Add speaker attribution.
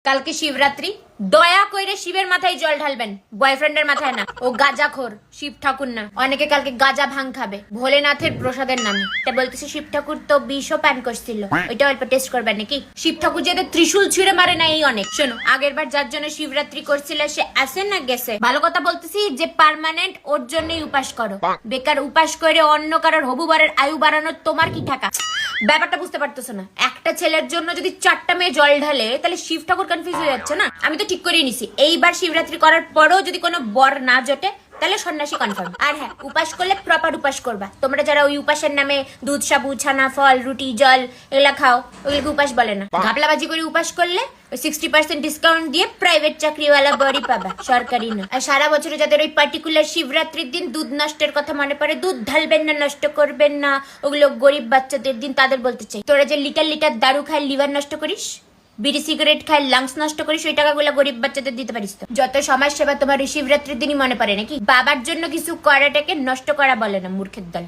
Speaker 1: কালকে শিবরাত্রি, দয়া কইরে শিবের মাথায় জল ঢালবেন, বয়ফ্রেন্ডের মাথায় না। ও গাঁজাখোর, শিব ঠাকুর না। অনেকে কালকে গাঁজা ভাঙ খাবে ভোলেনাথের প্রসাদের নামে। তা বলতেছে শিব ঠাকুর তো বিষও পান করছিল, ওইটা অল্প টেস্ট করবেন নাকি? শিব ঠাকুর যাদের ত্রিশূল ছিঁড়ে মারে না এই অনেক। শোনো, আগের বার যার জন্য শিবরাত্রি করছিল সে আসে না গেছে? ভালো কথা বলতেছি, যে পার্মানেন্ট ওর জন্যই উপাস করো। বেকার উপাস করে অন্য কারোর হবুবারের আয়ু বাড়ানোর তোমার কি টাকা? ব্যাপারটা বুঝতে পারতেছো না? একটা ছেলের জন্য যদি 4টা মেয়ে জল ঢালে তাহলে শিব ঠাকুর কনফিউজ হয়ে যাচ্ছে না? আমি তো ঠিক করেই নিছি, এইবার শিবরাত্রি করার পরেও যদি কোনো বর না জোটে তাহলে সন্ন্যাসী কনফার্ম। আর হ্যাঁ, উপাস করলে প্রপার উপাস করবা। তোমরা যারা ওই উপাসের নামে দুধ, সাবু, ছানা, ফল, রুটি, জল এগুলা খাও, ওগুলোকে উপাস বলে না। ঘাপলাবাজি করে উপাস করলে ওই 60% ডিসকাউন্ট দিয়ে প্রাইভেট চাকরিওয়ালা বড়ি পাবা, সরকারি না। আর সারা বছরে যাদের ওই পার্টিকুলার শিবরাত্রির দিন দুধ নষ্টের কথা মনে পড়ে, দুধ ঢালবেন না, নষ্ট করবেন না, ওগুলো গরিব বাচ্চাদের দিন, তাদের বলতে চাই। তোরা যে লিটার লিটার দারু খায় লিভার নষ্ট করিস, বিড়ি সিগারেট খায় লাংস নষ্ট করিস, ওই টাকাগুলো গরিব বাচ্চাদের দিতে পারিস তো? যত সমাজ সেবা তোমার ওই শিবরাত্রির দিনই মনে পড়ে নাকি? বাবার জন্য কিছু করাটাকে নষ্ট করা বলে না, মূর্খের দল।